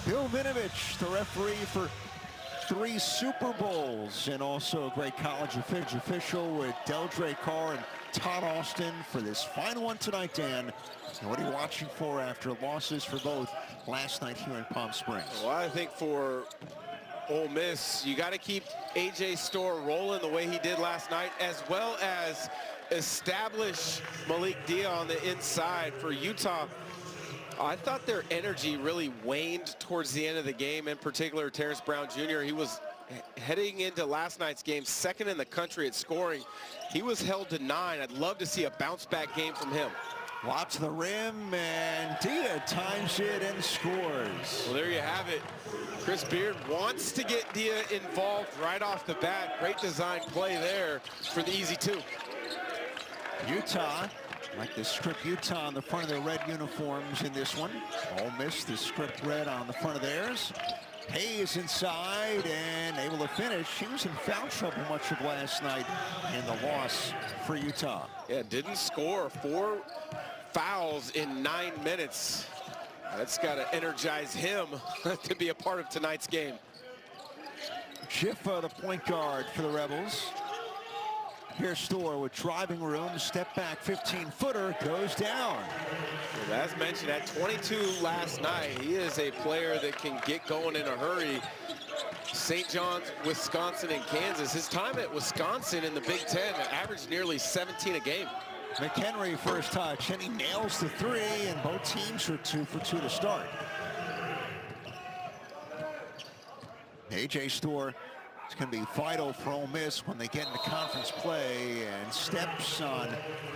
Bill Vinovich, the referee for 3 Super Bowls, and also a great college official with Deldre Carr and Todd Austin for this final one tonight, Dan. And what are you watching for after losses for both last night here in Palm Springs? Well, I think for Ole Miss, you got to keep A.J. Storr rolling the way he did last night, as well as establish Malik Dia on the inside. For Utah, I thought their energy really waned towards the end of the game. In particular, Terrence Brown Jr., he was heading into last night's game second in the country at scoring. He was held to 9. I'd love to see a bounce-back game from him. Lob to the rim, and Dia times it and scores. Well, there you have it. Chris Beard wants to get Dia involved right off the bat. Great design play there for the easy 2. Utah, like the script Utah on the front of their red uniforms in this one. Ole Miss, the script red on the front of theirs. Hayes inside and able to finish. He was in foul trouble much of last night in the loss for Utah. Yeah, didn't score. 4 fouls in 9 minutes. That's got to energize him to be a part of tonight's game. Jiffa, the point guard for the Rebels. Here's Storr with driving room, step back 15-footer, goes down. Well, as mentioned, at 22 last night, he is a player that can get going in a hurry. St. John's, Wisconsin, and Kansas. His time at Wisconsin in the Big Ten averaged nearly 17 a game. McHenry first touch, and he nails the 3, and both teams are 2 for 2 to start. A.J. Storr is going to be vital for Ole Miss when they get into conference play, and steps on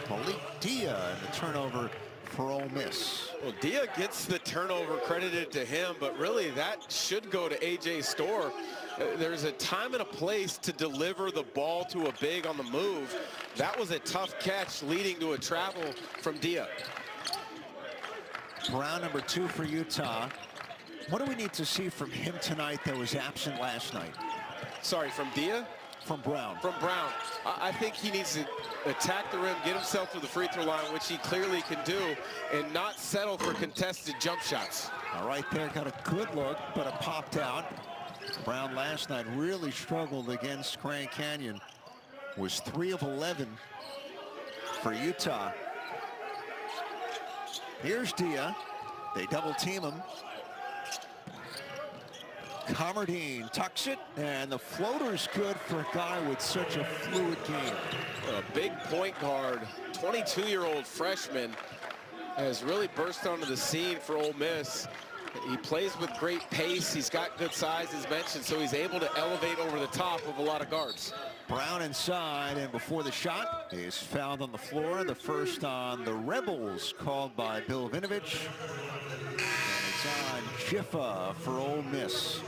Malik Dia and the turnover for Ole Miss. Well, Dia gets the turnover credited to him, but really that should go to A.J. Storr. There's a time and a place to deliver the ball to a big on the move. That was a tough catch leading to a travel from Dia. Brown, number 2 for Utah. What do we need to see from him tonight that was absent last night? Sorry, from Dia? From Brown. From Brown. I think he needs to attack the rim, get himself to the free throw line, which he clearly can do, and not settle for contested jump shots. All right, there, got a good look, but it popped out. Brown last night really struggled against Grand Canyon. Was 3 of 11 for Utah. Here's Dia. They double team him. Comardine tucks it, and the floater's good for a guy with such a fluid game. A big point guard, 22-year-old freshman, has really burst onto the scene for Ole Miss. He plays with great pace. He's got good size, as mentioned, so he's able to elevate over the top of a lot of guards. Brown inside, and before the shot is fouled on the floor. The first on the Rebels, called by Bill Vinovich. And it's on Jiffa for Ole Miss.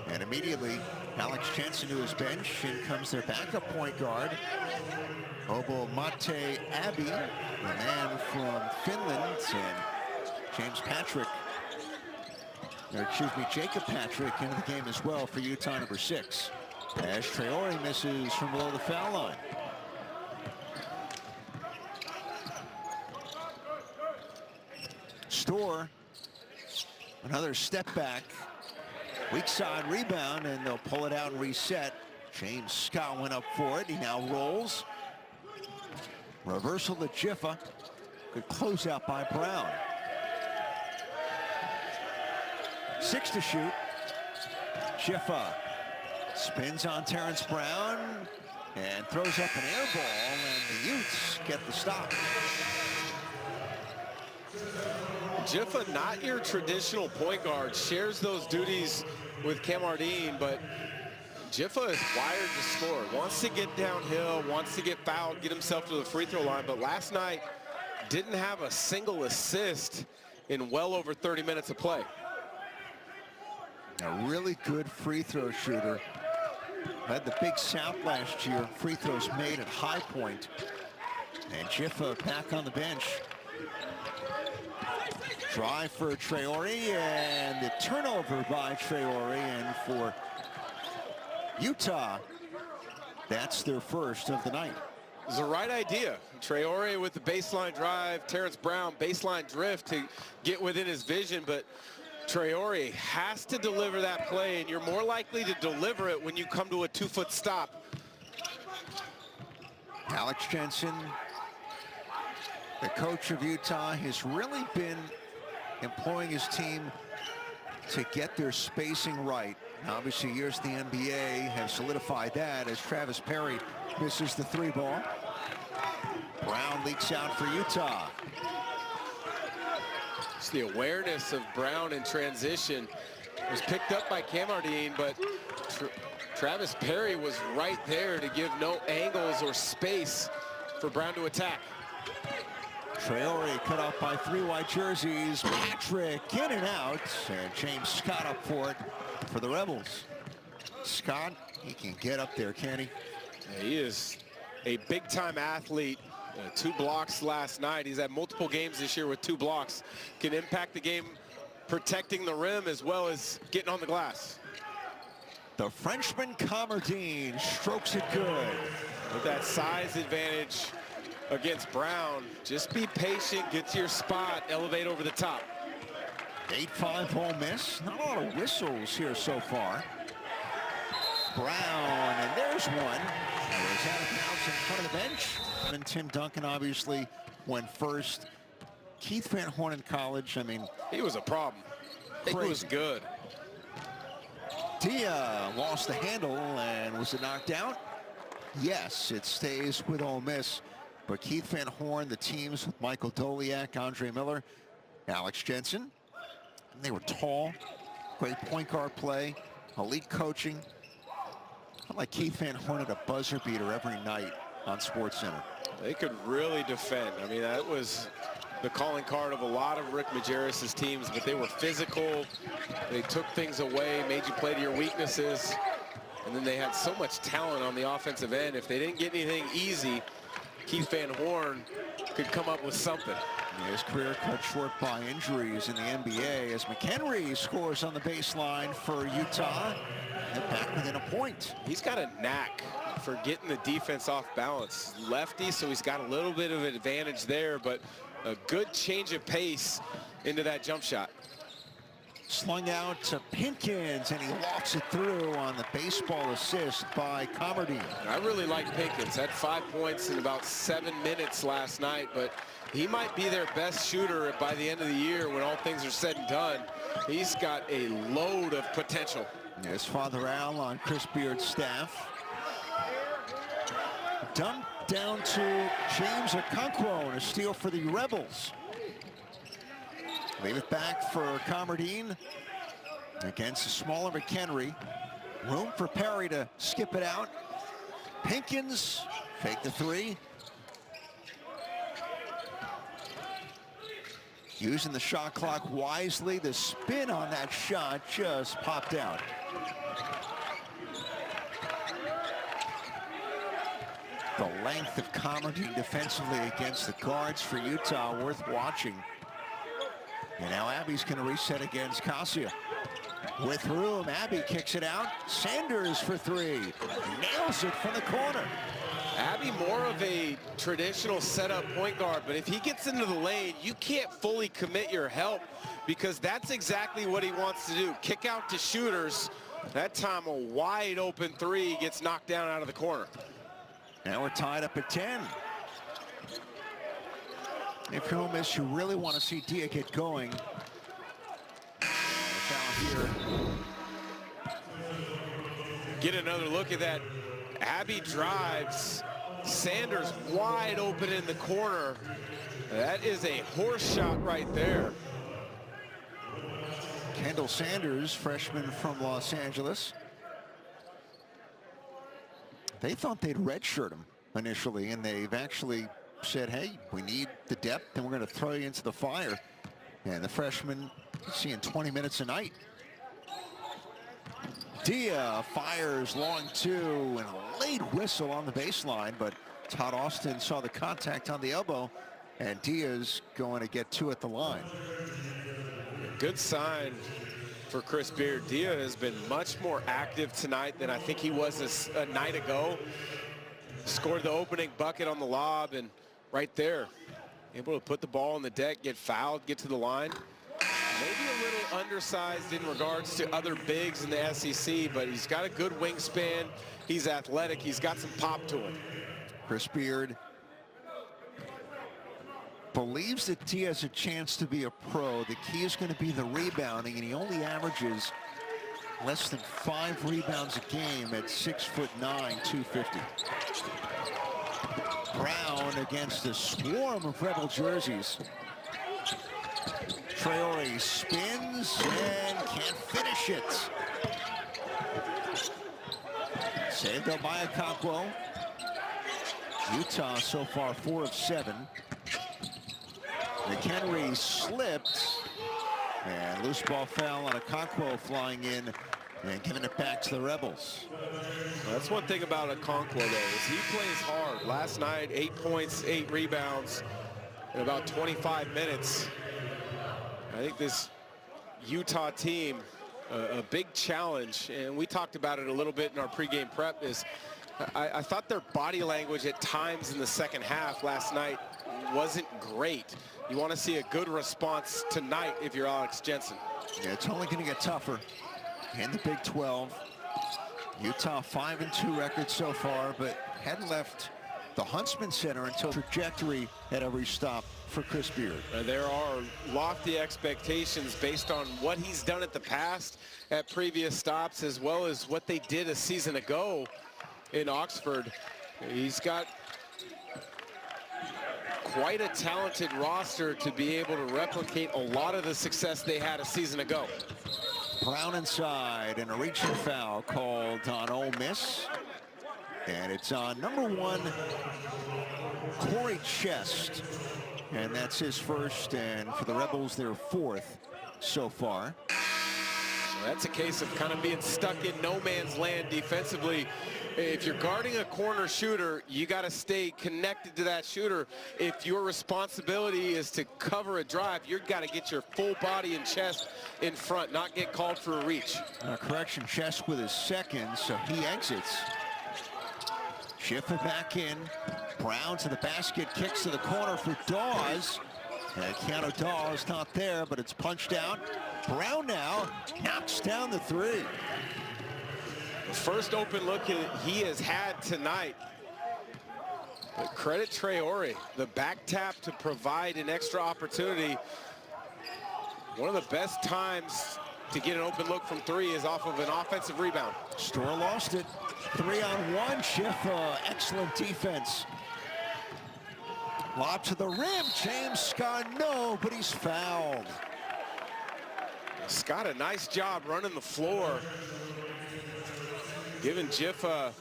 And immediately, Alex Jensen to his bench. In comes their backup point guard, Obo Mate Abbey, the man from Finland, and James Patrick. Or excuse me, Jacob Patrick into the game as well for Utah, number 6. As Traore misses from below the foul line. Storr, another step back. Weak side rebound, and they'll pull it out and reset. James Scott went up for it. He now rolls. Reversal to Jiffa. Good closeout by Brown. 6 to shoot. Jiffa spins on Terrence Brown and throws up an air ball, and the Utes get the stop. Jiffa, not your traditional point guard, shares those duties with Camardine, but Jiffa is wired to score. Wants to get downhill, wants to get fouled, get himself to the free throw line, but last night didn't have a single assist in well over 30 minutes of play. A really good free throw shooter. Had the Big South last year, free throws made at High Point. And Jiffa back on the bench. Drive for Traore, and the turnover by Traore, and for Utah, that's their first of the night. It was the right idea. Traore with the baseline drive, Terrence Brown baseline drift to get within his vision, but Traore has to deliver that play, and you're more likely to deliver it when you come to a 2-foot stop. Alex Jensen, the coach of Utah, has really been employing his team to get their spacing right. Obviously, years in the NBA have solidified that as Travis Perry misses the 3-ball. Brown leaks out for Utah. It's the awareness of Brown in transition. It was picked up by Camardine, but Travis Perry was right there to give no angles or space for Brown to attack. Traore cut off by 3 white jerseys. Patrick in and out, and James Scott up for it for the Rebels. Scott, he can get up there, can he? Yeah, he is a big-time athlete. 2 blocks last night. He's had multiple games this year with 2 blocks. Can impact the game protecting the rim as well as getting on the glass. The Frenchman Camardine strokes it good. With that size advantage against Brown, just be patient, get to your spot, elevate over the top. 8-5 Ole Miss. Not a lot of whistles here so far. Brown, and there's one. He's out of bounds in front of the bench. And Tim Duncan obviously went first. Keith Van Horn in college, I mean, he was a problem. He was good. Dia lost the handle, and was it knocked out? Yes, it stays with Ole Miss. But Keith Van Horn, the teams with Michael Doliak, Andre Miller, Alex Jensen, and they were tall, great point guard play, elite coaching. Felt like Keith Van Horn had a buzzer beater every night on SportsCenter. They could really defend. I mean, that was the calling card of a lot of Rick Majerus's teams, but they were physical. They took things away, made you play to your weaknesses. And then they had so much talent on the offensive end. If they didn't get anything easy, Keith Van Horn could come up with something. His career cut short by injuries in the NBA as McHenry scores on the baseline for Utah. And back within a point. He's got a knack for getting the defense off balance. Lefty, so he's got a little bit of an advantage there, but a good change of pace into that jump shot. Slung out to Pinkins, and he lofts it through on the baseball assist by Camardine. I really like Pinkins. Had 5 points in about 7 minutes last night, but he might be their best shooter by the end of the year when all things are said and done. He's got a load of potential. There's Father Al on Chris Beard's staff. Dumped down to James Okonkwo, and a steal for the Rebels. Leave it back for Camardine against the smaller McHenry. Room for Perry to skip it out. Pinkins fake the 3. Using the shot clock wisely. The spin on that shot just popped out. The length of Camardine defensively against the guards for Utah worth watching. And now Abby's going to reset against Kasia. With room, Abby kicks it out. Sanders for 3. Nails it from the corner. Abby more of a traditional setup point guard, but if he gets into the lane, you can't fully commit your help because that's exactly what he wants to do. Kick out to shooters. That time a wide open 3 gets knocked down out of the corner. Now we're tied up at 10. If you're Ole Miss, you really want to see Dia get going. Foul here. Get another look at that. Abby drives. Sanders wide open in the corner. That is a horse shot right there. Kendall Sanders, freshman from Los Angeles. They thought they'd redshirt him initially, and they've actually said, hey, we need the depth, and we're going to throw you into the fire. And the freshman seeing 20 minutes a night. Dia fires long 2, and a late whistle on the baseline, but Todd Austin saw the contact on the elbow, and Dia's going to get 2 at the line. Good sign for Chris Beard. Dia has been much more active tonight than I think he was a night ago. Scored the opening bucket on the lob, and right there, able to put the ball on the deck, get fouled, get to the line. Maybe a little undersized in regards to other bigs in the SEC, but he's got a good wingspan. He's athletic. He's got some pop to him. Chris Beard believes that he has a chance to be a pro. The key is going to be the rebounding, and he only averages less than 5 rebounds a game at 6'9", 250. Brown against a swarm of Rebel jerseys. Traore spins and can't finish it. Saved up by Okonkwo. Utah so far 4 of 7. McHenry slipped, and loose ball foul on Okonkwo flying in and giving it back to the Rebels. Well, that's one thing about Okonkwo, though, is he plays hard. Last night, 8 points, 8 rebounds in about 25 minutes. I think this Utah team, a big challenge, and we talked about it a little bit in our pregame prep, is I thought their body language at times in the second half last night wasn't great. You want to see a good response tonight if you're Alex Jensen. Yeah, it's only going to get tougher in the Big 12. Utah 5-2 record so far, but hadn't left the Huntsman Center until trajectory at every stop for Chris Beard. There are lofty expectations based on what he's done at the past at previous stops, as well as what they did a season ago in Oxford. He's got quite a talented roster to be able to replicate a lot of the success they had a season ago. Brown inside, and a reaching foul called on Ole Miss. And it's on number 1, Corey Chest. And that's his first, and for the Rebels, their 4th so far. That's a case of kind of being stuck in no man's land defensively. If you're guarding a corner shooter, you got to stay connected to that shooter. If your responsibility is to cover a drive, you've got to get your full body and chest in front, not get called for a reach. Correction, Chest with his second, so he exits. Schiffer back in. Brown to the basket, kicks to the corner for Dawes. And Keanu Dawes not there, but it's punched out. Brown now knocks down the 3. The first open look he has had tonight. But credit Traore, the back tap to provide an extra opportunity. One of the best times to get an open look from 3 is off of an offensive rebound. Store lost it. 3-on-1. Schiffer, excellent defense. Lob to the rim. James Scott, no, but he's fouled. Scott, a nice job running the floor, giving Jiffa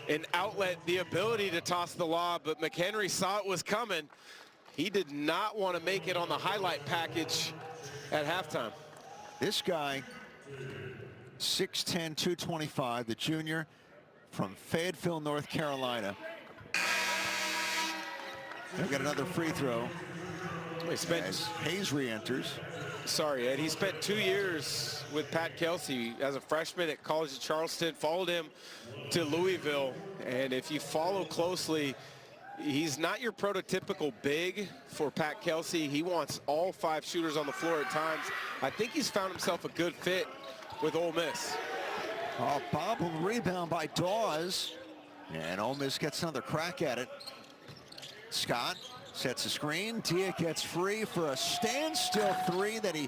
an outlet, the ability to toss the lob, but McHenry saw it was coming. He did not want to make it on the highlight package at halftime. This guy, 6'10", 225, the junior from Fayetteville, North Carolina. They've got another free throw as Hayes re-enters. Sorry, Ed. He spent 2 years with Pat Kelsey as a freshman at College of Charleston, followed him to Louisville. And if you follow closely, he's not your prototypical big for Pat Kelsey. He wants all 5 shooters on the floor at times. I think he's found himself a good fit with Ole Miss. Oh, bobble rebound by Dawes. And Ole Miss gets another crack at it. Scott sets a screen. Dia gets free for a standstill 3 that he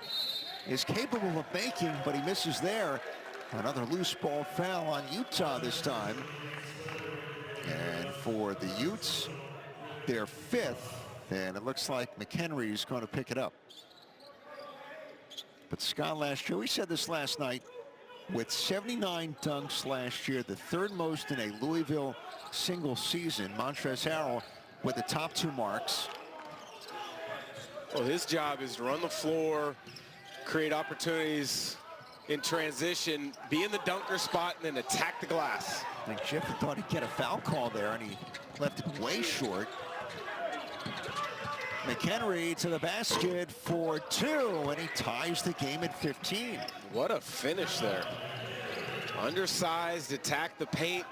is capable of making, but he misses there. Another loose ball foul on Utah this time. And for the Utes, their 5th, and it looks like McHenry's going to pick it up. But Scott last year, we said this last night, with 79 dunks last year, the 3rd most in a Louisville single season. Montrezl Harrell with the top 2 marks. Well, his job is to run the floor, create opportunities in transition, be in the dunker spot, and then attack the glass. I think Jeff thought he'd get a foul call there, and he left it way short. McHenry to the basket for 2, and he ties the game at 15. What a finish there. Undersized, attack the paint.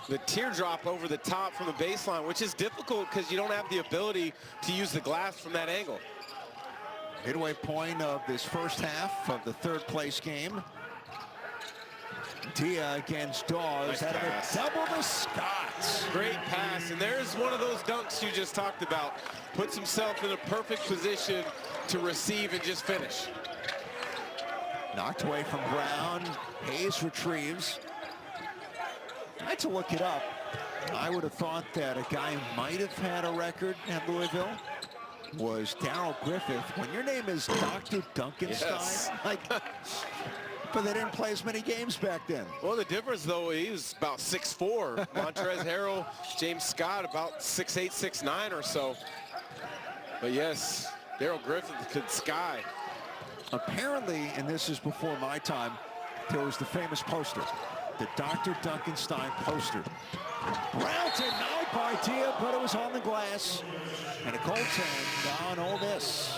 The teardrop over the top from the baseline, which is difficult because you don't have the ability to use the glass from that angle. Midway point of this first half of the third place game. Dia against Dawes. Nice pass. Double the Scots. Great pass, and there's one of those dunks you just talked about. Puts himself in a perfect position to receive and just finish. Knocked away from Brown. Hayes retrieves. I had to look it up. I would have thought that a guy who might have had a record at Louisville was Darrell Griffith. When your name is Dr. Duncanstein, Yes. but they didn't play as many games back then. Well, the difference, though, he was about 6'4". Montrezl Harrell, James Scott, about 6'8", 6'9" or so. But yes, Darrell Griffith could sky. Apparently, and this is before my time, there was the famous poster, the Dr. Duncanstein poster. Brown denied by Dia, but it was on the glass. And a goaltend on Ole Miss.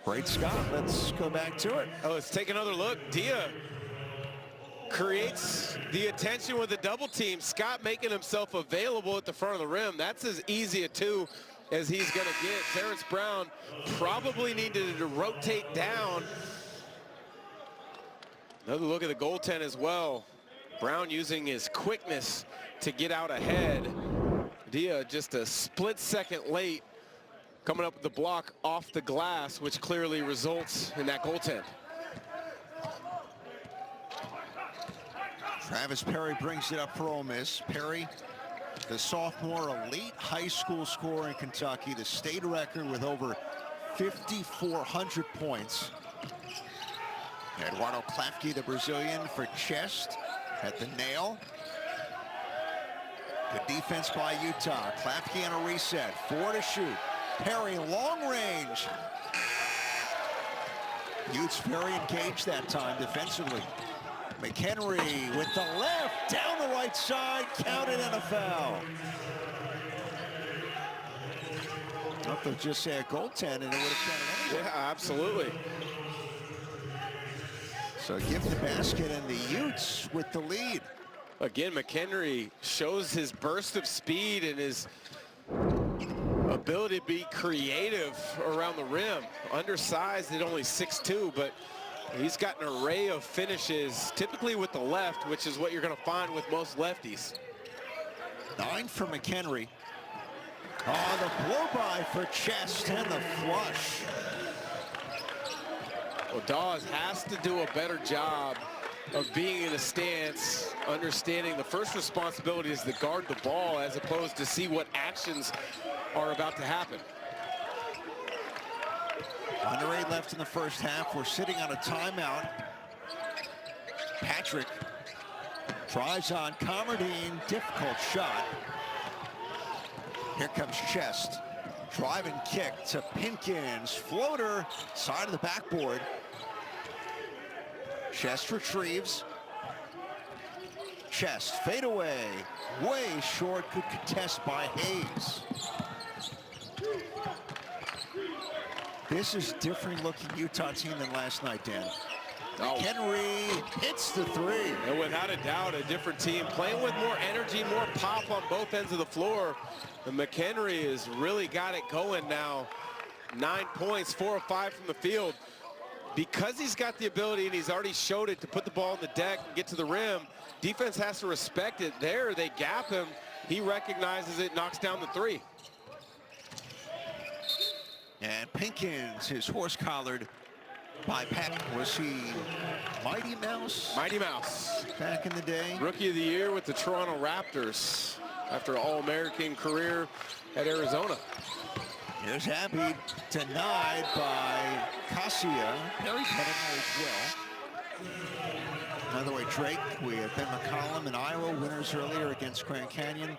Great Scott. Let's go back to it. Oh, let's take another look. Dia creates the attention with a double team. Scott making himself available at the front of the rim. That's as easy a two as he's going to get. Terrence Brown probably needed to rotate down. Another look at the goaltend as well. Brown using his quickness to get out ahead. Dia just a split second late, coming up with the block off the glass, which clearly results in that goaltend. Travis Perry brings it up for Ole Miss. Perry, the sophomore elite high school scorer in Kentucky, the state record with over 5,400 points. Eduardo Klafke, the Brazilian, for chest at the nail. Good defense by Utah. Klafke on a reset. 4 to shoot. Perry, long range. Utes very engaged that time defensively. McHenry with the left, down the right side, counted and a foul. I they'll just say a goaltend and it would have counted anyway. Yeah, absolutely. So give the basket and the Utes with the lead. Again, McHenry shows his burst of speed and his ability to be creative around the rim. Undersized at only 6'2", but he's got an array of finishes, typically with the left, which is what you're going to find with most lefties. 9 for McHenry. Oh, the blow-by for Chest and the flush. Well, Dawes has to do a better job of being in a stance, understanding the first responsibility is to guard the ball as opposed to see what actions are about to happen. Under 8 left in the first half. We're sitting on a timeout. Patrick tries on Comardine. Difficult shot. Here comes Chest. Driving kick to Pinkins. Floater, side of the backboard. Chest retrieves. Chest, fade away. Way short, good contest by Hayes. This is different looking Utah team than last night, Dan. Oh. Henry hits the 3. And without a doubt, a different team playing with more energy, more pop on both ends of the floor. And McHenry has really got it going now. 9 points, 4 of 5 from the field. Because he's got the ability and he's already showed it to put the ball on the deck and get to the rim, defense has to respect it. There, they gap him. He recognizes it, knocks down the 3. And Pinkins, his horse-collared by Pat. Was he Mighty Mouse? Mighty Mouse. Back in the day. Rookie of the Year with the Toronto Raptors after an All-American career at Arizona. Here's Abbey, denied by Cassia. Perry Pettigrew as well. Another way, Drake. We have Ben McCollum in Iowa, winners earlier against Grand Canyon.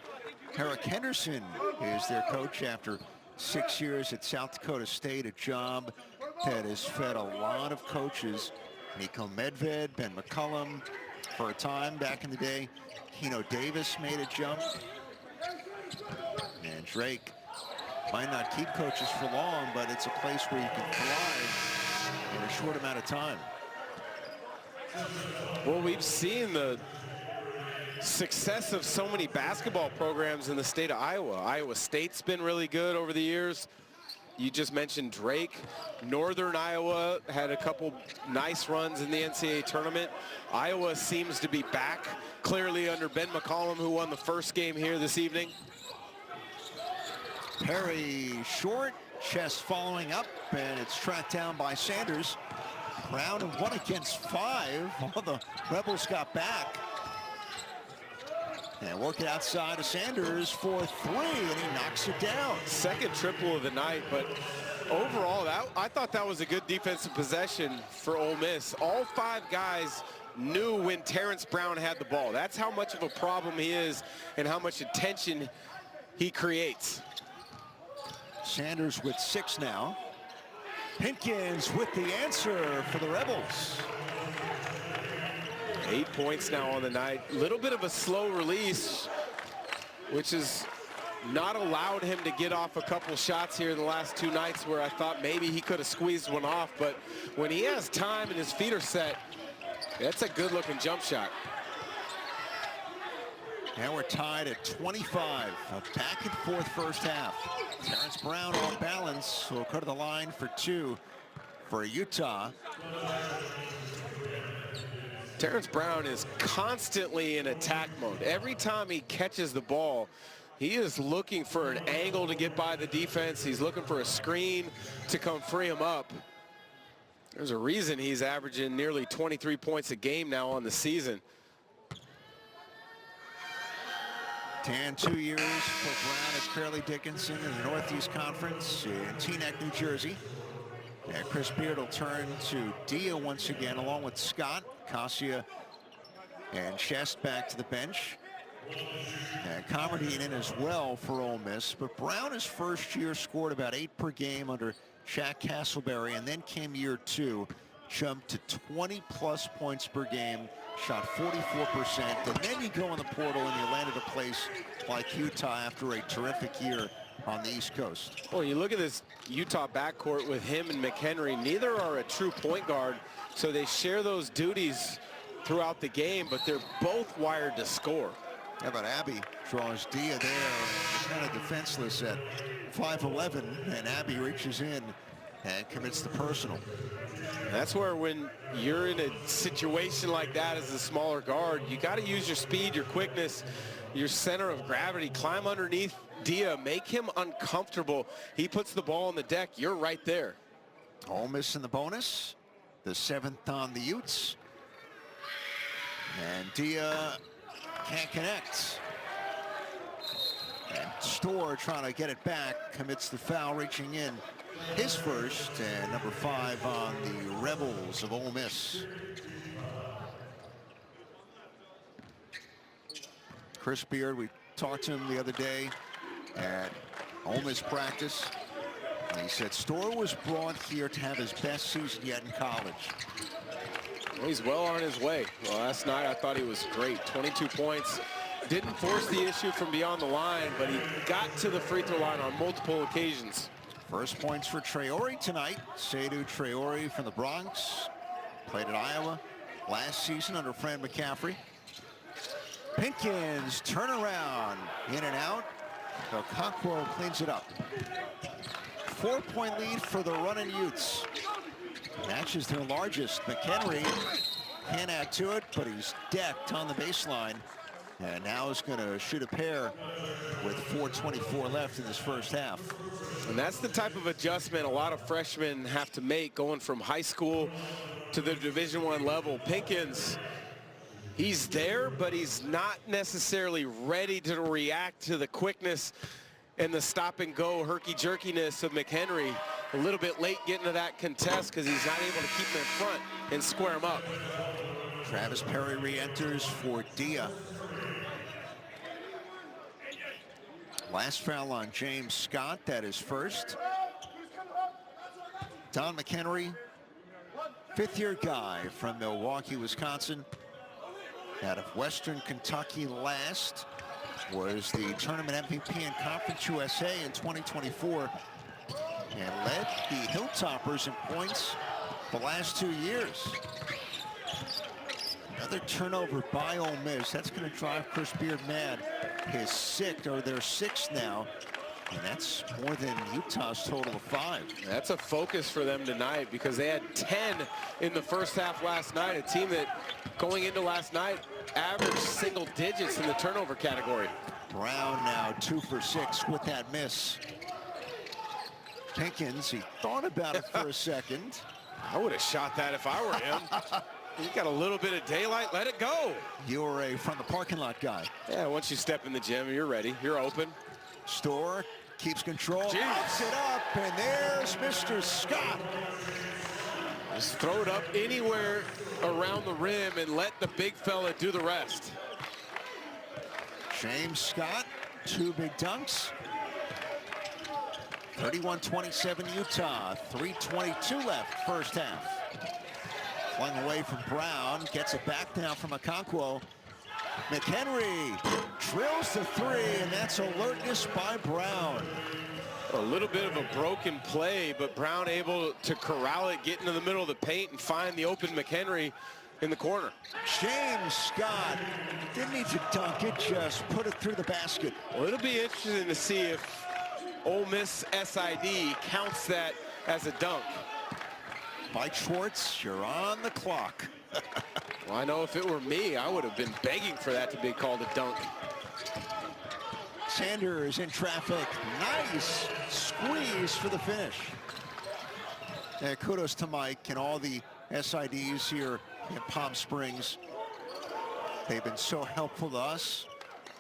Eric Henderson is their coach after 6 years at South Dakota State, a job that has fed a lot of coaches. Nico Medved, Ben McCollum, for a time back in the day. Keno Davis made a jump. And Drake might not keep coaches for long, but it's a place where you can thrive in a short amount of time. Well, we've seen the success of so many basketball programs in the state of Iowa. Iowa State's been really good over the years. You just mentioned Drake. Northern Iowa had a couple nice runs in the NCAA tournament. Iowa seems to be back clearly under Ben McCollum, who won the first game here this evening. Perry short, Chest following up, and it's tracked down by Sanders. Brown 1 against 5. All the Rebels got back. And work it outside of Sanders for 3, and he knocks it down. Second triple of the night, but overall, I thought that was a good defensive possession for Ole Miss. All 5 guys knew when Terrence Brown had the ball. That's how much of a problem he is and how much attention he creates. Sanders with 6 now. Pinkins with the answer for the Rebels. 8 points now on the night. A little bit of a slow release, which has not allowed him to get off a couple shots here in the last 2 nights where I thought maybe he could have squeezed one off. But when he has time and his feet are set, that's a good-looking jump shot. Now we're tied at 25. A back-and-forth first half. Terrence Brown on balance will go to the line for 2 for Utah. Terrence Brown is constantly in attack mode. Every time he catches the ball, he is looking for an angle to get by the defense. He's looking for a screen to come free him up. There's a reason he's averaging nearly 23 points a game now on the season. Dan, 2 years for Brown at Fairleigh Dickinson in the Northeast Conference in Teaneck, New Jersey. And Chris Beard will turn to Dia once again, along with Scott, Cassia, and Chest back to the bench. And Comardine in as well for Ole Miss. But Brown, his first year, scored about 8 per game under Shaq Castleberry, and then came year 2, jumped to 20-plus points per game, shot 44%, and then you go in the portal and you land at a place like Utah after a terrific year on the East Coast. Well, you look at this Utah backcourt with him and McHenry. Neither are a true point guard, so they share those duties throughout the game, but they're both wired to score. How about Abby draws Dia there, kind of defenseless at 5'11", and Abby reaches in and commits the personal. That's where when you're in a situation like that as a smaller guard, you got to use your speed, your quickness, your center of gravity, climb underneath Dia, make him uncomfortable. He puts the ball on the deck, you're right there. Ole Miss in the bonus, the 7th on the Utes. And Dia can't connect. And Storr trying to get it back, commits the foul, reaching in his first, and number 5 on the Rebels of Ole Miss. Chris Beard, we talked to him the other day at Ole Miss practice. And he said Storr was brought here to have his best season yet in college. Well, he's well on his way. Well, last night I thought he was great. 22 points. Didn't force the issue from beyond the line, but he got to the free throw line on multiple occasions. First points for Traore tonight. Seydou Traore from the Bronx. Played at Iowa last season under Fran McCaffrey. Pinkins turnaround, in and out. Okonkwo cleans it up. 4-point lead for the running Utes. Matches their largest. McHenry can't add to it, but he's decked on the baseline. And now is going to shoot a pair with 4:24 left in this first half. And that's the type of adjustment a lot of freshmen have to make going from high school to the Division I level. Pinkins, he's there, but he's not necessarily ready to react to the quickness and the stop-and-go herky-jerkiness of McHenry. A little bit late getting to that contest because he's not able to keep him in front and square him up. Travis Perry re-enters for Dia. Last foul on James Scott, that is first. Don McHenry, 5th-year guy from Milwaukee, Wisconsin. Out of Western Kentucky last. Was the tournament MVP in Conference USA in 2024. And led the Hilltoppers in points the last 2 years. Another turnover by Ole Miss. That's going to drive Chris Beard mad. His their sixth now. And that's more than Utah's total of 5. That's a focus for them tonight because they had 10 in the first half last night. A team that, going into last night, averaged single digits in the turnover category. Brown now 2 for 6 with that miss. Pinkins, he thought about it for a second. I would have shot that if I were him. You got a little bit of daylight, let it go. You're a from the parking lot guy. Yeah, once you step in the gym, you're ready. You're open. Storr keeps control, pops it up, and there's Mr. Scott. Just throw it up anywhere around the rim and let the big fella do the rest. James Scott, 2 big dunks. 31-27 Utah, 3:22 left first half. Flung away from Brown, gets it back now from Okonkwo. McHenry drills the 3, and that's alertness by Brown. A little bit of a broken play, but Brown able to corral it, get into the middle of the paint, and find the open McHenry in the corner. James Scott didn't need to dunk it, just put it through the basket. Well, it'll be interesting to see if Ole Miss SID counts that as a dunk. Mike Schwartz, you're on the clock. Well, I know if it were me, I would have been begging for that to be called a dunk. Sanders in traffic. Nice squeeze for the finish. Yeah, kudos to Mike and all the SIDs here in Palm Springs. They've been so helpful to us,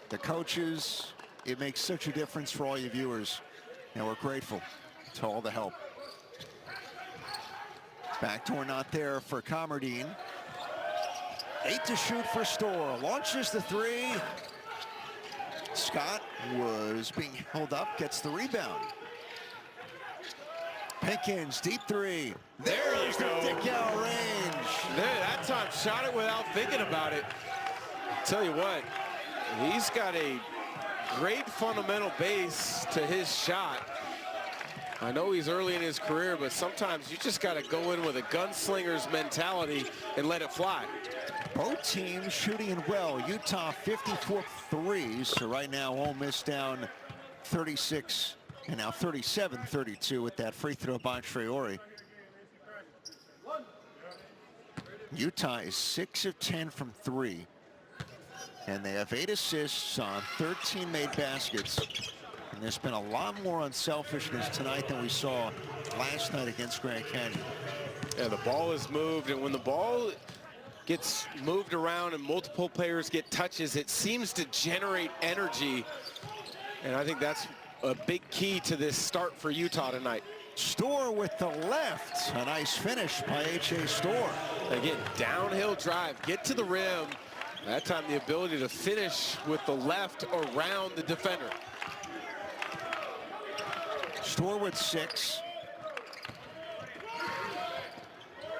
the coaches. It makes such a difference for all you viewers, and we're grateful to all the help. Backdoor not there for Comardine. 8 to shoot for Storr. Launches the 3. Scott was being held up, gets the rebound. Pinkins, deep 3. There's the Dick-Out range. There, that time shot it without thinking about it. Tell you what, he's got a great fundamental base to his shot. I know he's early in his career, but sometimes you just got to go in with a gunslinger's mentality and let it fly. Both teams shooting it well. Utah 54 threes. So right now, Ole Miss down 36 and now 37-32 with that free throw by Traore. Utah is 6 of 10 from 3. And they have 8 assists on 13 made baskets. And there's been a lot more unselfishness tonight than we saw last night against Grand Canyon. Yeah, the ball is moved, and when the ball gets moved around and multiple players get touches, it seems to generate energy. And I think that's a big key to this start for Utah tonight. Storr with the left. A nice finish by H.A. Storr. Again, downhill drive, get to the rim. That time the ability to finish with the left around the defender. Storr with 6.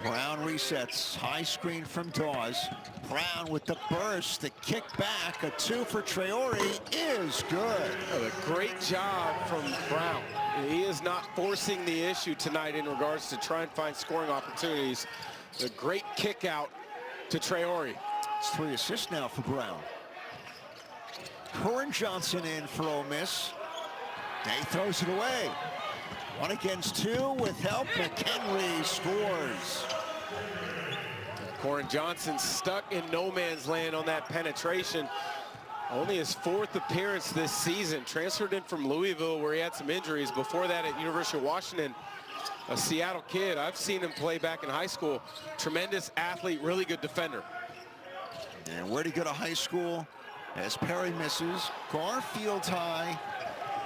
Brown resets. High screen from Dawes. Brown with the burst. The kick back. A 2 for Traore is good. Oh, a great job from Brown. He is not forcing the issue tonight in regards to trying to find scoring opportunities. A great kick out to Traore. It's 3 assists now for Brown. Corin Johnson in for Ole Miss. He throws it away. 1 against 2 with help. McHenry scores. Corin Johnson stuck in no man's land on that penetration. Only his 4th appearance this season. Transferred in from Louisville where he had some injuries. Before that at University of Washington. A Seattle kid. I've seen him play back in high school. Tremendous athlete, really good defender. And where'd he go to high school? As Perry misses. Garfield High.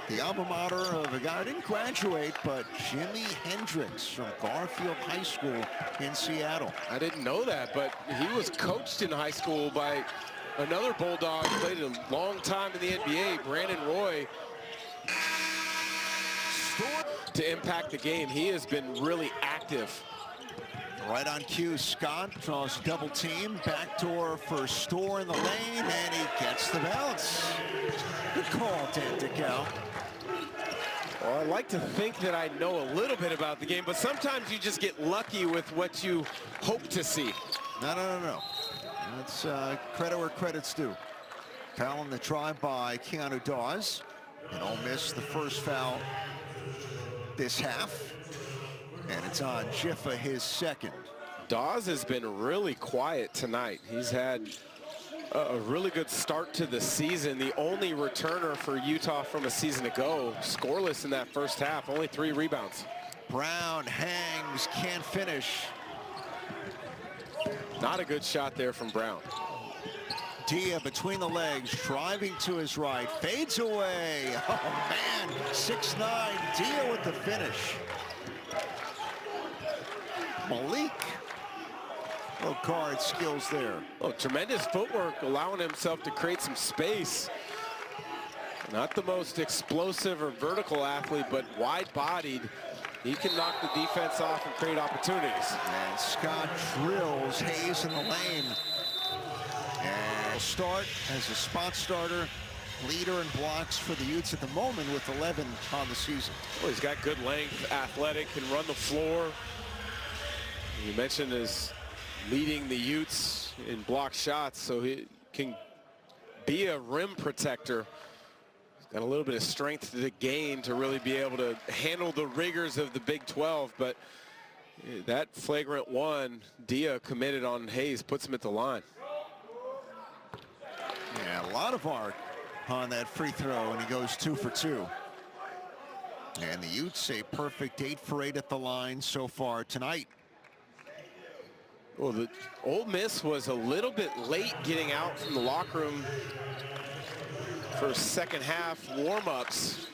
The alma mater of a guy who didn't graduate, but Jimi Hendrix from Garfield High School in Seattle. I didn't know that, but he was coached in high school by another Bulldog, played a long time in the NBA, Brandon Roy, to impact the game. He has been really active. Right on cue, Scott draws double team. Backdoor for Storr in the lane, and he gets the bounce. Good call, Dan Dickau. Well, I like to think that I know a little bit about the game, but sometimes you just get lucky with what you hope to see. No. That's credit where credit's due. Foul on the drive by Keanu Dawes. And Ole Miss the first foul this half. And it's on Jiffa, his second. Dawes has been really quiet tonight. He's had a really good start to the season. The only returner for Utah from a season ago, scoreless in that first half, only 3 rebounds. Brown hangs, can't finish. Not a good shot there from Brown. Dia between the legs, driving to his right, fades away. Oh man, 6'9", Dia with the finish. Malik. Oh, guard skills there. Oh, tremendous footwork, allowing himself to create some space. Not the most explosive or vertical athlete, but wide-bodied. He can knock the defense off and create opportunities. And Scott drills Hayes in the lane. And he'll start as a spot starter, leader in blocks for the Utes at the moment with 11 on the season. Well, he's got good length, athletic, can run the floor. You mentioned his leading the Utes in block shots, so he can be a rim protector. He's got a little bit of strength to gain to really be able to handle the rigors of the Big 12, but that flagrant one, Dia committed on Hayes, puts him at the line. Yeah, a lot of arc on that free throw, and he goes 2 for 2. And the Utes a perfect 8 for 8 at the line so far tonight. Well, the Ole Miss was a little bit late getting out from the locker room for second half warm-ups.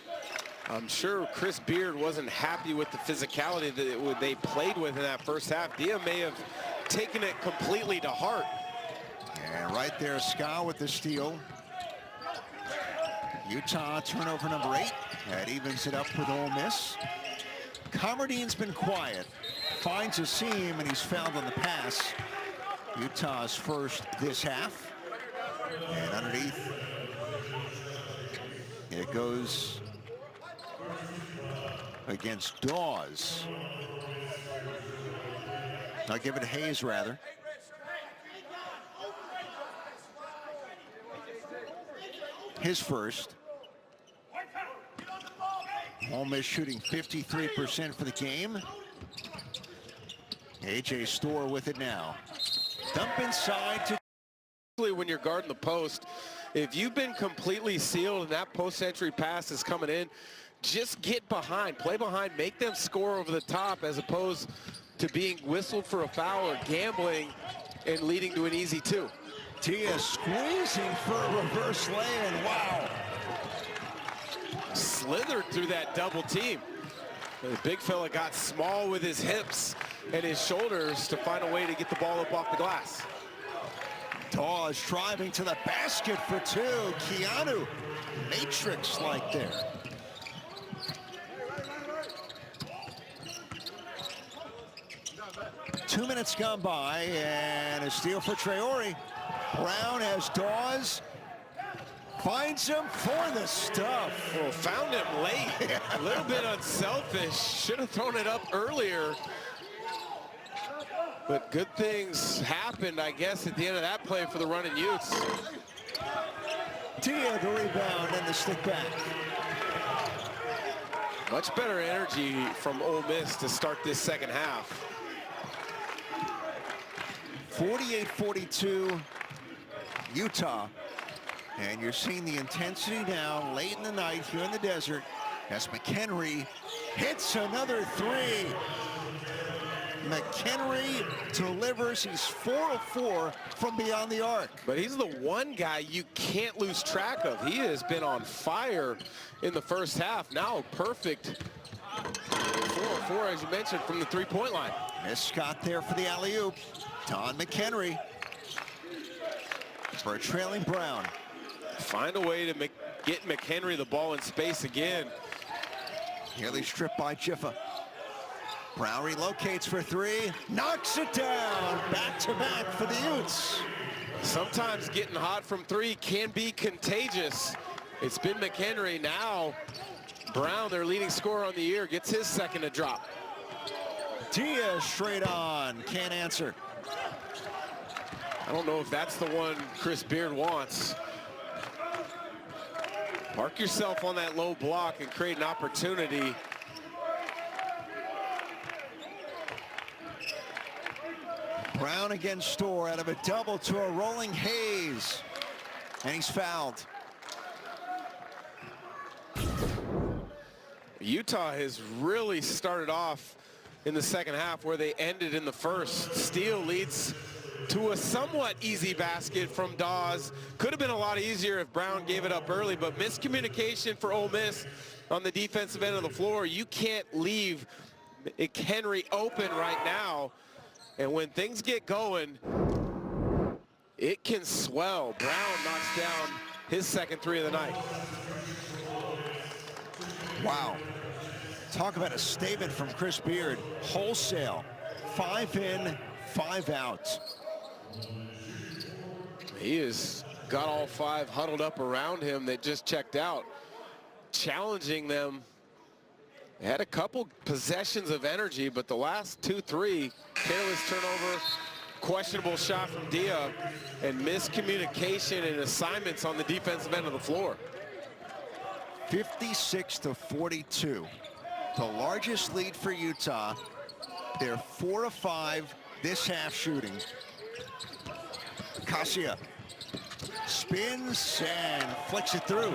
I'm sure Chris Beard wasn't happy with the physicality that they played with in that first half. Dia may have taken it completely to heart. And right there, Ska with the steal. Utah turnover number 8. That evens it up with Ole Miss. Commerdine's been quiet. Finds a seam, and he's fouled on the pass. Utah's first this half. And underneath, it goes against Dawes. I'll give it to Hayes, rather. His first. Ole Miss shooting 53% for the game. A.J. Storr with it now. Dump inside to... When you're guarding the post, if you've been completely sealed and that post-entry pass is coming in, just get behind, play behind, make them score over the top as opposed to being whistled for a foul or gambling and leading to an easy 2. Dia squeezing for a reverse lay-in. Wow. Slithered through that double team. The big fella got small with his hips and his shoulders to find a way to get the ball up off the glass. Dawes driving to the basket for 2. Keanu, matrix-like there. Two minutes gone by, and a steal for Traore. Brown has Dawes. Finds him for the stuff. Well, found him late. A little bit unselfish. Should have thrown it up earlier. But good things happened, I guess, at the end of that play for the running Utes. Dia the rebound and the stick back. Much better energy from Ole Miss to start this second half. 48-42, Utah. And you're seeing the intensity now late in the night here in the desert as McHenry hits another 3. McHenry delivers. He's 4 of 4 from beyond the arc. But he's the one guy you can't lose track of. He has been on fire in the first half. Now perfect 4 of 4, as you mentioned, from the three-point line. Miss Scott there for the alley-oop. Don McHenry for a trailing Brown. Find a way to get McHenry the ball in space again. Nearly stripped by Jiffa. Brown relocates for 3, knocks it down. Back-to-back for the Utes. Sometimes getting hot from 3 can be contagious. It's been McHenry. Now Brown, their leading scorer on the year, gets his second to drop. Dia straight on, can't answer. I don't know if that's the one Chris Beard wants. Mark yourself on that low block and create an opportunity. Brown against Storr out of a double to a rolling Hayes. And he's fouled. Utah has really started off in the second half where they ended in the first. Steele leads to a somewhat easy basket from Dawes. Could have been a lot easier if Brown gave it up early, but miscommunication for Ole Miss on the defensive end of the floor. You can't leave McHenry open right now. And when things get going, it can swell. Brown knocks down his second three of the night. Wow. Talk about a statement from Chris Beard. Wholesale. 5 in, 5 out. He has got all 5 huddled up around him that just checked out, challenging them. They had a couple possessions of energy, but the last 2-3, careless turnover, questionable shot from Dia, and miscommunication and assignments on the defensive end of the floor. 56-42. The largest lead for Utah. They're 4 of 5 this half shooting. Cassia spins and flicks it through.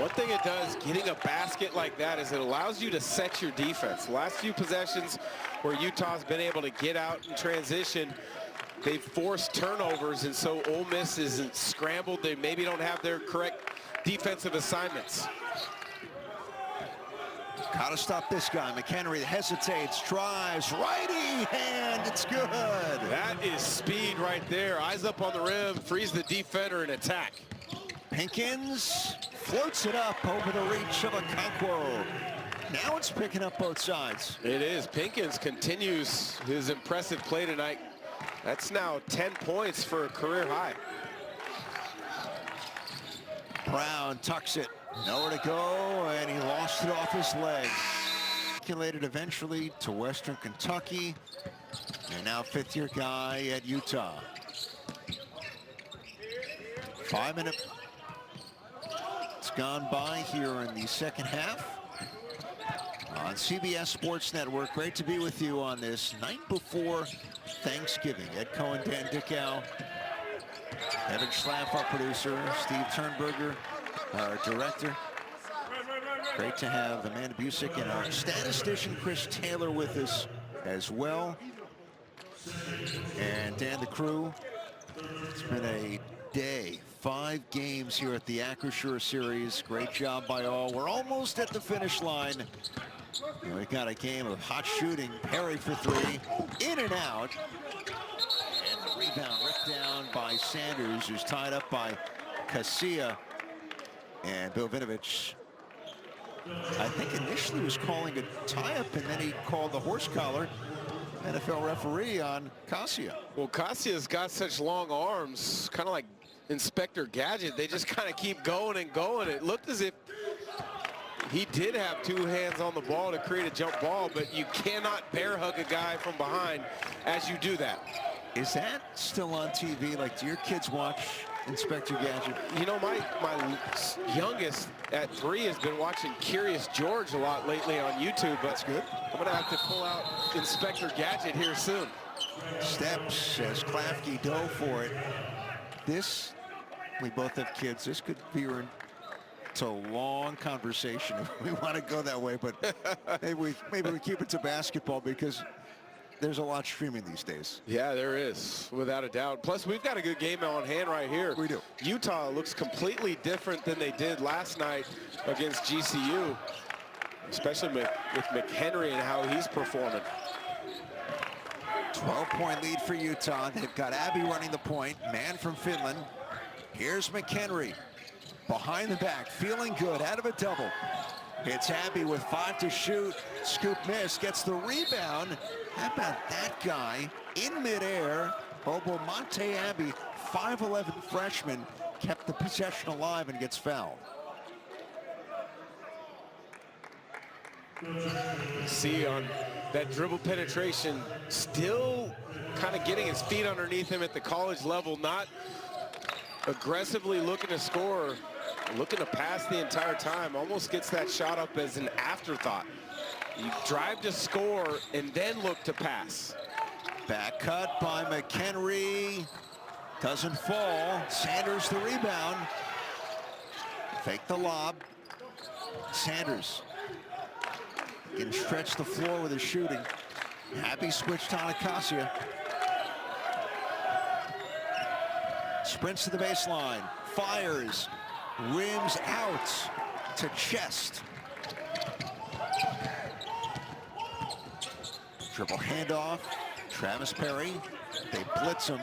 One thing it does, getting a basket like that, is it allows you to set your defense. The last few possessions where Utah's been able to get out in transition, they've forced turnovers, and so Ole Miss isn't scrambled. They maybe don't have their correct defensive assignments. Gotta stop this guy. McHenry hesitates, tries, righty hand, it's good. That is speed right there. Eyes up on the rim, frees the defender and attack. Pinkins floats it up over the reach of Okonkwo. Now it's picking up both sides. It is. Pinkins continues his impressive play tonight. That's now 10 points for a career high. Brown tucks it. Nowhere to go, and he lost it off his leg. Circulated eventually to Western Kentucky, and now 5th-year guy at Utah. 5 minutes. It's gone by here in the second half on CBS Sports Network. Great to be with you on this night before Thanksgiving. Ed Cohen, Dan Dickow, Evan Schlaff, our producer, Steve Turnberger, our director. Great to have Amanda Busick and our statistician Chris Taylor with us as well. And Dan, the crew. It's been a day. 5 games here at the Acrisure Series. Great job by all. We're almost at the finish line. And we got a game of hot shooting. Perry for 3. In and out. And the rebound ripped down by Sanders, who's tied up by Casilla. And Bill Vinovich, I think initially was calling a tie-up, and then he called the horse collar. NFL referee on Cassia. Well, Cassia's got such long arms, kind of like Inspector Gadget. They just kind of keep going and going. It looked as if he did have 2 hands on the ball to create a jump ball, but you cannot bear hug a guy from behind as you do that. Is that still on TV? Like, do your kids watch Inspector Gadget? You know, my youngest at 3 has been watching Curious George a lot lately on YouTube. But that's good. I'm going to have to pull out Inspector Gadget here soon. Steps as Klafke dove for it. This, we both have kids. This could veer into a long conversation if we want to go that way. But maybe we keep it to basketball, because there's a lot streaming these days. Yeah, there is, without a doubt. Plus, we've got a good game on hand right here. We do. Utah looks completely different than they did last night against GCU, especially with McHenry and how he's performing. 12-point lead for Utah. They've got Abbey running the point. Man from Finland. Here's McHenry. Behind the back, feeling good, out of a double. It's Abbey with 5 to shoot. Scoop miss, gets the rebound. How about that guy in midair? Obomonte Abbey, 5'11" freshman, kept the possession alive and gets fouled. See on that dribble penetration, still kind of getting his feet underneath him at the college level, not aggressively looking to score, looking to pass the entire time, almost gets that shot up as an afterthought. You drive to score and then look to pass. Back cut by McHenry. Doesn't fall. Sanders the rebound. Fake the lob. Sanders can stretch the floor with his shooting. Happy switched on Acacia. Sprints to the baseline. Fires. Rims out to chest. Dribble handoff. Travis Perry. They blitz him.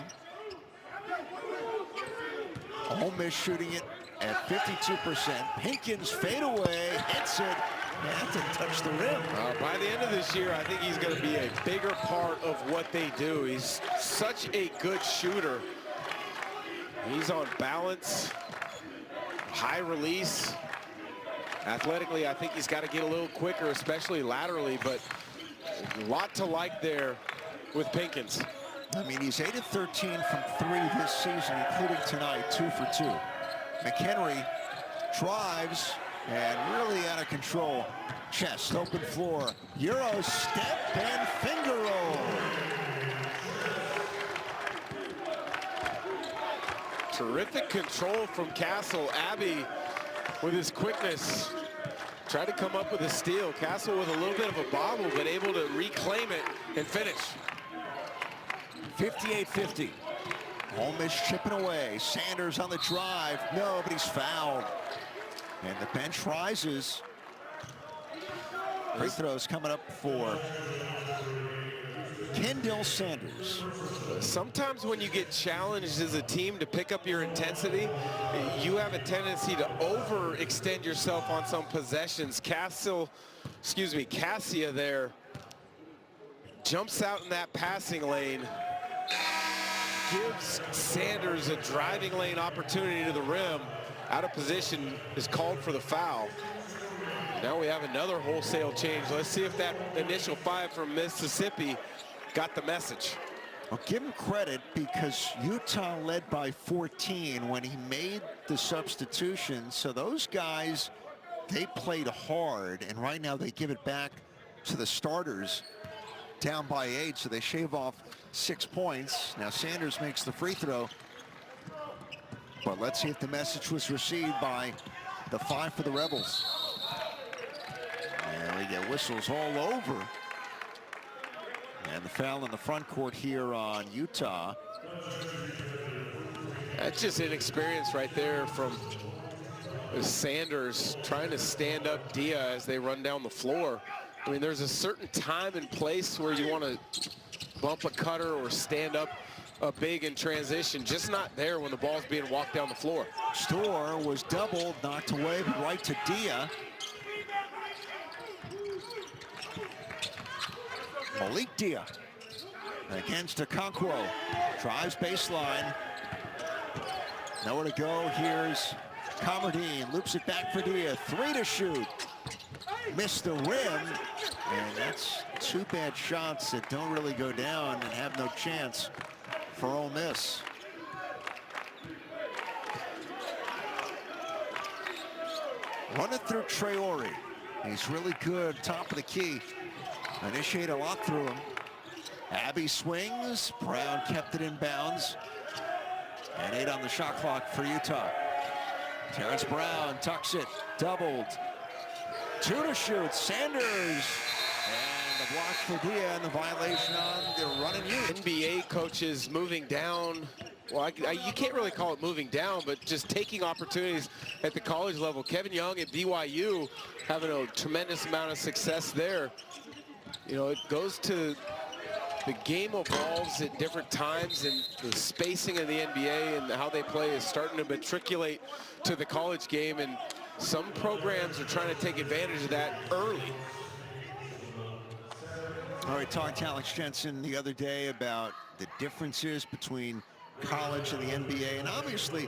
Ole Miss shooting it at 52%. Pinkins fadeaway, hits it. Had to touch the rim. By the end of this year, I think he's going to be a bigger part of what they do. He's such a good shooter. He's on balance, high release. Athletically, I think he's got to get a little quicker, especially laterally, but a lot to like there with Pinkins. I mean, he's 8 of 13 from 3 this season, including tonight, 2 for 2. McHenry drives and really out of control. Chest, open floor. Euro step and finger roll. Terrific control from Castle. Abbey with his quickness tried to come up with a steal. Castle with a little bit of a bobble, but able to reclaim it and finish. 58-50. Ole Miss chipping away. Sanders on the drive. No, but he's fouled. And the bench rises. Free throws coming up for Kendall Sanders. Sometimes when you get challenged as a team to pick up your intensity, you have a tendency to overextend yourself on some possessions. Cassia there jumps out in that passing lane, gives Sanders a driving lane opportunity to the rim. Out of position, is called for the foul. Now we have another wholesale change. Let's see if that initial 5 from Mississippi got the message. I'll give him credit because Utah led by 14 when he made the substitution. So those guys, they played hard, and right now they give it back to the starters down by 8, so they shave off 6 points. Now Sanders makes the free throw, but let's see if the message was received by the 5 for the Rebels. And we get whistles all over. And the foul in the front court here on Utah. That's just inexperience right there from Sanders trying to stand up Dia as they run down the floor. I mean, there's a certain time and place where you want to bump a cutter or stand up a big in transition. Just not there when the ball's being walked down the floor. Storr was doubled, knocked away, but right to Dia. Malik Dia against Okonkwo. Drives baseline. Nowhere to go. Here's Comardine. Loops it back for Dia. 3 to shoot. Missed the rim. And that's 2 bad shots that don't really go down and have no chance for Ole Miss. Run it through Traore. He's really good, top of the key. Initiate a lot through him. Abbey swings. Brown kept it in bounds. And 8 on the shot clock for Utah. Terrence Brown tucks it, doubled. 2 to shoot. Sanders. And the block for Dia and the violation on the running unit. NBA coaches moving down. Well, you can't really call it moving down, but just taking opportunities at the college level. Kevin Young at BYU having a tremendous amount of success there. You know, it goes to the game evolves at different times, and the spacing of the NBA and how they play is starting to matriculate to the college game, and some programs are trying to take advantage of that early. All right, talked to Alex Jensen the other day about the differences between college and the NBA, and obviously,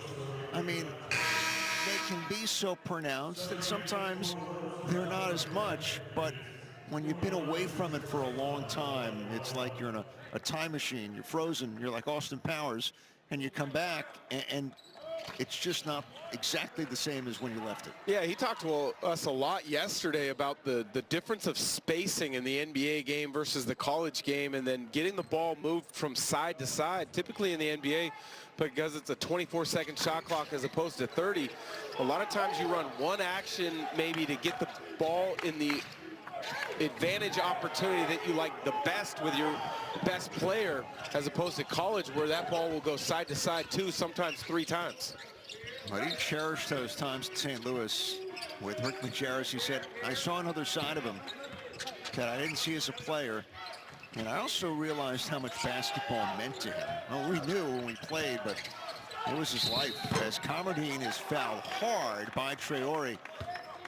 I mean, they can be so pronounced, and sometimes they're not as much, but when you've been away from it for a long time, it's like you're in a time machine. You're frozen. You're like Austin Powers, and you come back, and it's just not exactly the same as when you left it. Yeah, he talked to us a lot yesterday about the difference of spacing in the NBA game versus the college game, and then getting the ball moved from side to side. Typically in the NBA, because it's a 24-second shot clock as opposed to 30, a lot of times you run one action maybe to get the ball in the advantage opportunity that you like the best with your best player, as opposed to college where that ball will go side to side 2, sometimes 3 times. But he cherished those times at St. Louis with Rick Majerus. He said, I saw another side of him that I didn't see as a player. And I also realized how much basketball meant to him. Well, we knew when we played, but it was his life. As Comardine is fouled hard by Traore,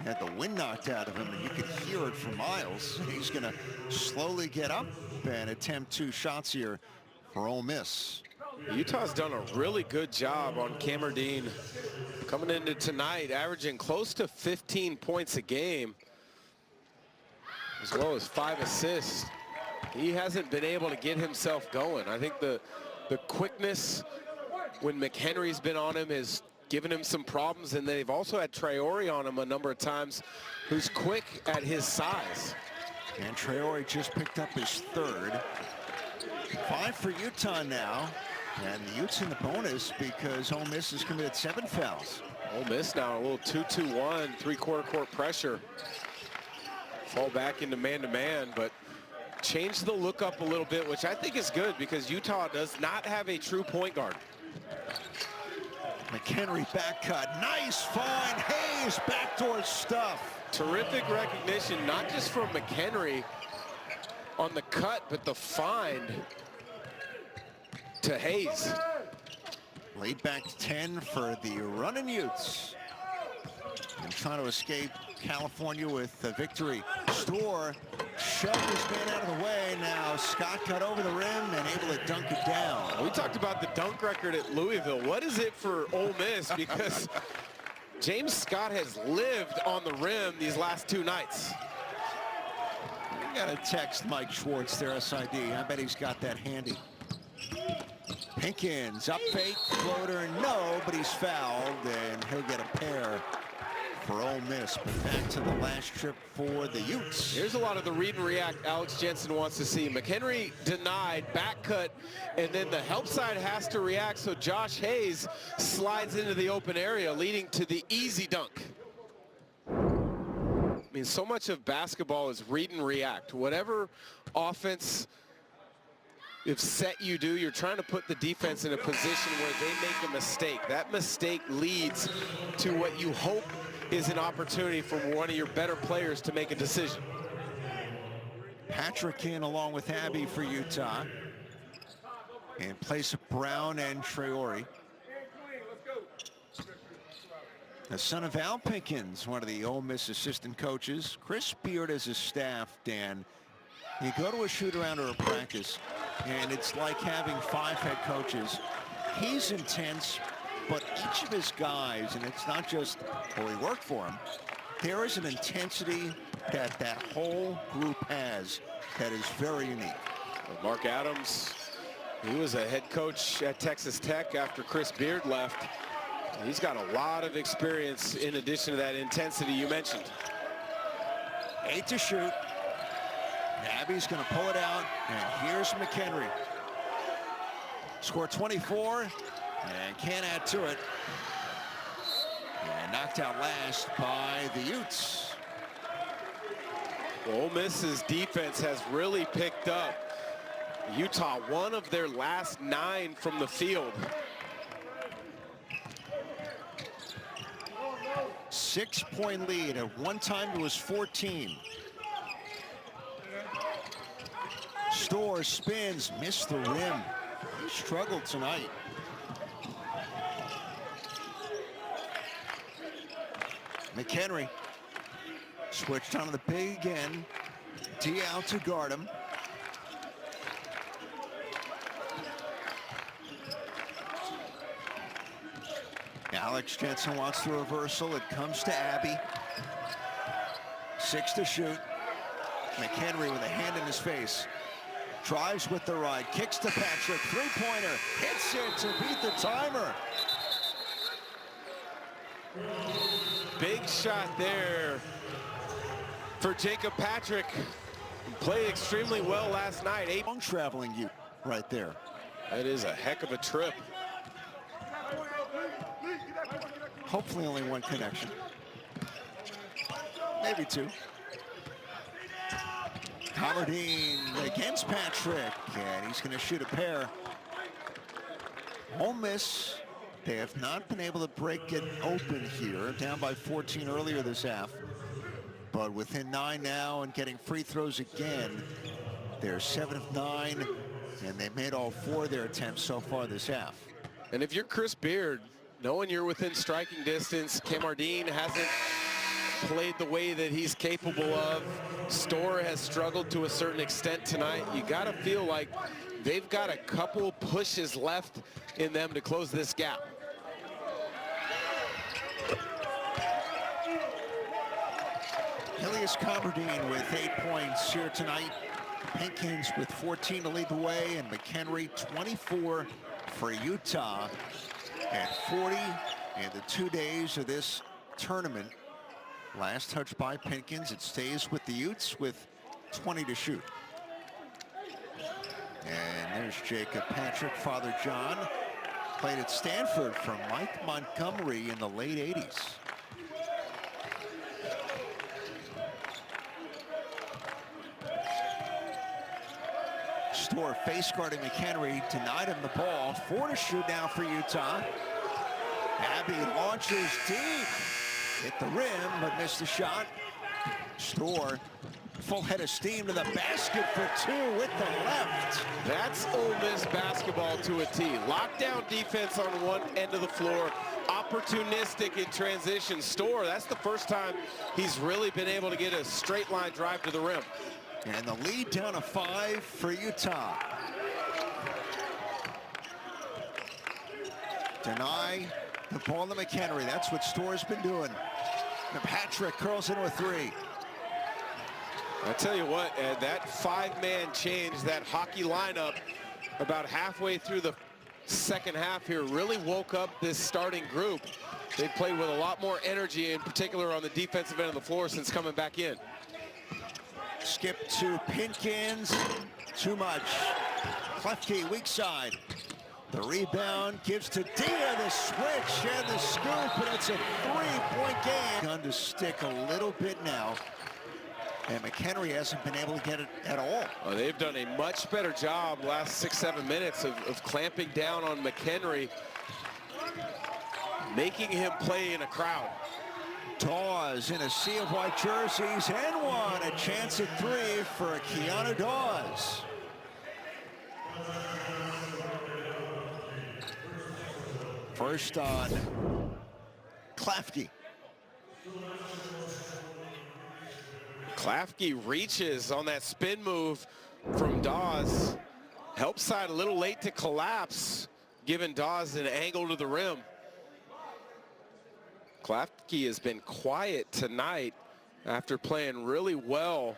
had the wind knocked out of him, and you could hear it for miles. He's going to slowly get up and attempt 2 shots here for Ole Miss. Utah's done a really good job on Comardine coming into tonight, averaging close to 15 points a game, as well as 5 assists. He hasn't been able to get himself going. I think the quickness when McHenry's been on him has given him some problems, and they've also had Traore on him a number of times, who's quick at his size. And Traore just picked up his 3rd. 5 for Utah now, and the Utes in the bonus because Ole Miss has committed 7 fouls. Ole Miss now a little 2-2-1, 3/4 court pressure. Fall back into man-to-man, but change the look up a little bit, which I think is good because Utah does not have a true point guard. McHenry back cut. Nice find. Hayes backdoor stuff. Terrific recognition, not just from McHenry on the cut, but the find to Hayes. Lead back to 10 for the running Utes. And trying to escape California with a victory. Storr shoved his man out of the way. Now Scott got over the rim and able to dunk it down. We talked about the dunk record at Louisville. What is it for Ole Miss? Because James Scott has lived on the rim these last 2 nights. You got to text Mike Schwartz, their SID. I bet he's got that handy. Pinkins up fake, floater, no, but he's fouled, and he'll get a pair for Ole Miss. But back to the last trip for the Utes. Here's a lot of the read and react Alex Jensen wants to see. McHenry denied, back cut, and then the help side has to react, so Josh Hayes slides into the open area, leading to the easy dunk. I mean, so much of basketball is read and react. Whatever offense, if set you do, you're trying to put the defense in a position where they make a mistake. That mistake leads to what you hope is an opportunity for one of your better players to make a decision. Patrick in along with Abbey for Utah. In place of Brown and Traore. The son of Al Pinkins, one of the Ole Miss assistant coaches. Chris Beard as his staff, Dan. You go to a shoot-around or a practice, and it's like having 5 head coaches. He's intense, but each of his guys, and it's not just, well, he worked for him, there is an intensity that that whole group has that is very unique. Mark Adams, he was a head coach at Texas Tech after Chris Beard left. He's got a lot of experience in addition to that intensity you mentioned. 8 to shoot. Abbey's going to pull it out, and here's McHenry. Scored 24 and can't add to it. And knocked out last by the Utes. Ole Miss's defense has really picked up. Utah, 1 of their last 9 from the field. 6-point lead. At one time it was 14. Storr spins, missed the rim. He struggled tonight. McHenry switched onto the big again. D out to guard him. Alex Jensen wants the reversal. It comes to Abbey. 6 to shoot. McHenry with a hand in his face. Drives with the right, kicks to Patrick, three-pointer, hits it to beat the timer. Big shot there for Jacob Patrick. Played extremely well last night. Long traveling Ute right there. That is a heck of a trip. Hopefully only one connection. Maybe two. Commerdine against Patrick, and he's going to shoot a pair. Ole Miss, they have not been able to break it open here. Down by 14 earlier this half. But within 9 now and getting free throws again. They're 7 of 9, and they've made all 4 of their attempts so far this half. And if you're Chris Beard, knowing you're within striking distance, Commerdine hasn't played the way that he's capable of. Storr has struggled to a certain extent tonight. You got to feel like they've got a couple pushes left in them to close this gap. Ilias Commerdine with 8 points here tonight. Pinkins with 14 to lead the way, and McHenry 24 for Utah. At 40 in the 2 days of this tournament. Last touch by Pinkins. It stays with the Utes with 20 to shoot. And there's Jacob Patrick, Father John. Played at Stanford from Mike Montgomery in the late 80s. Storr face guarding McHenry, denied him the ball. 4 to shoot now for Utah. Abbey launches deep. Hit the rim, but missed the shot. Storr, full head of steam to the basket for 2 with the left. That's Ole Miss basketball to a T. Lockdown defense on one end of the floor. Opportunistic in transition. Storr, that's the first time he's really been able to get a straight line drive to the rim. And the lead down to 5 for Utah. Deny the ball to McHenry. That's what Storr's been doing. And Patrick curls in with 3. I tell you what, Ed, that 5-man change, that hockey lineup, about halfway through the second half here, really woke up this starting group. They played with a lot more energy, in particular on the defensive end of the floor, since coming back in. Skip to Pinkins. Too much. Klefke, weak side. The rebound gives to Dia, the switch and the scoop, and it's a 3-point game. Gun to stick a little bit now. And McHenry hasn't been able to get it at all. Oh, they've done a much better job last 6-7 minutes of clamping down on McHenry, making him play in a crowd. Dawes in a sea of white jerseys and one. A chance at 3 for Keanu Dawes. First on Klefke. Klefke reaches on that spin move from Dawes. Help side a little late to collapse, giving Dawes an angle to the rim. Klefke has been quiet tonight after playing really well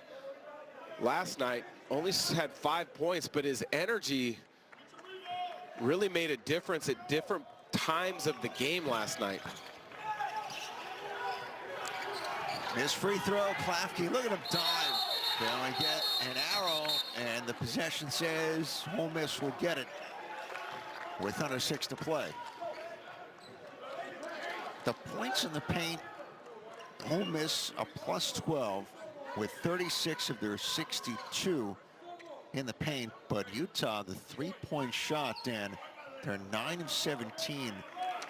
last night. Only had 5 points, but his energy really made a difference at different times of the game last night. Missed free throw, Klefke, look at him dive. They'll get an arrow, and the possession says Ole Miss will get it with under 6 to play. The points in the paint, Ole Miss a plus 12 with 36 of their 62 in the paint, but Utah, the 3-point shot, Dan, they're 9 of 17,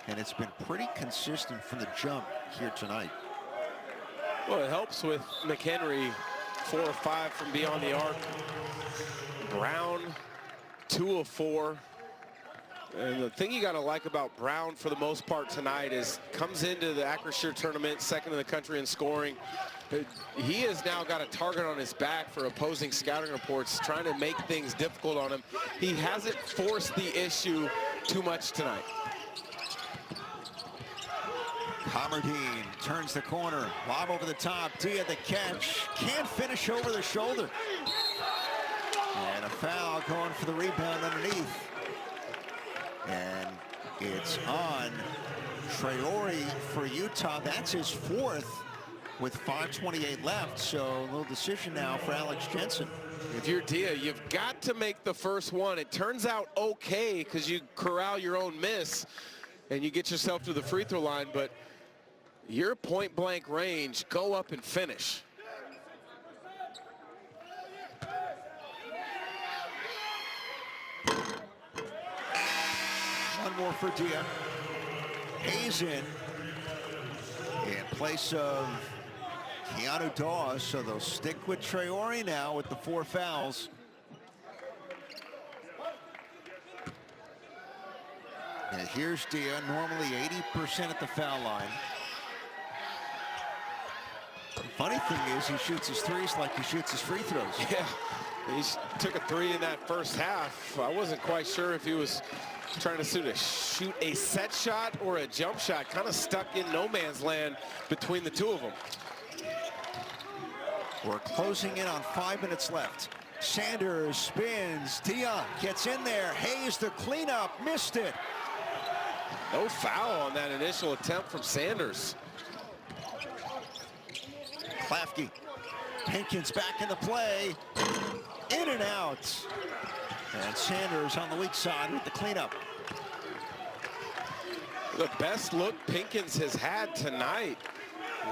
and it's been pretty consistent from the jump here tonight. Well, it helps with McHenry 4 of 5 from beyond the arc. Brown 2 of 4. And the thing you got to like about Brown for the most part tonight is comes into the Acrisure tournament second in the country in scoring. He has now got a target on his back for opposing scouting reports, trying to make things difficult on him. He hasn't forced the issue too much tonight. Comardine turns the corner. Lob over the top. Dia the catch. Can't finish over the shoulder. And a foul going for the rebound underneath. And it's on Traore for Utah. That's his fourth with 5:28 left. So a little decision now for Alex Jensen. If you're Dia, you've got to make the first one. It turns out okay because you corral your own miss and you get yourself to the free throw line, but your point blank range, go up and finish. One more for Dia. Hayes in place of Keanu Dawes, so they'll stick with Traore now with the 4 fouls. And here's Dia, normally 80% at the foul line. The funny thing is he shoots his threes like he shoots his free throws. Yeah, he took a 3 in that first half. I wasn't quite sure if he was trying to shoot a set shot or a jump shot, kind of stuck in no man's land between the two of them. We're closing in on 5 minutes left. Sanders spins. Dia gets in there. Hayes the cleanup. Missed it. No foul on that initial attempt from Sanders. Klafke. Pinkins back in the play. In and out. And Sanders on the weak side with the cleanup. The best look Pinkins has had tonight.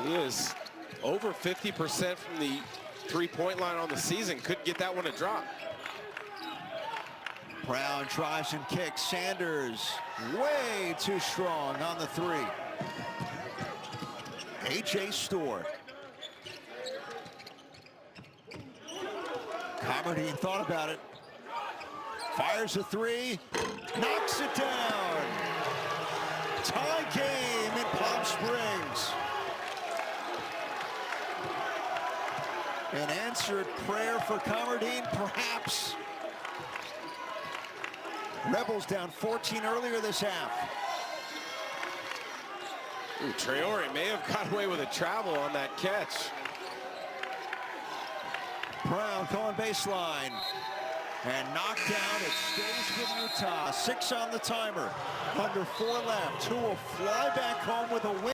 He is over 50% from the three-point line on the season. Couldn't get that one to drop. Brown drives and kicks. Sanders way too strong on the 3. A.J. Storr. Comardine thought about it. Fires a 3. Knocks it down. Tie game in Palm Springs. An answered prayer for Comardine, perhaps. Rebels down 14 earlier this half. Ooh, Traore may have got away with a travel on that catch. Brown going baseline. And knocked down. It stays with Utah. 6 on the timer. Under 4 left. Who will fly back home with a win.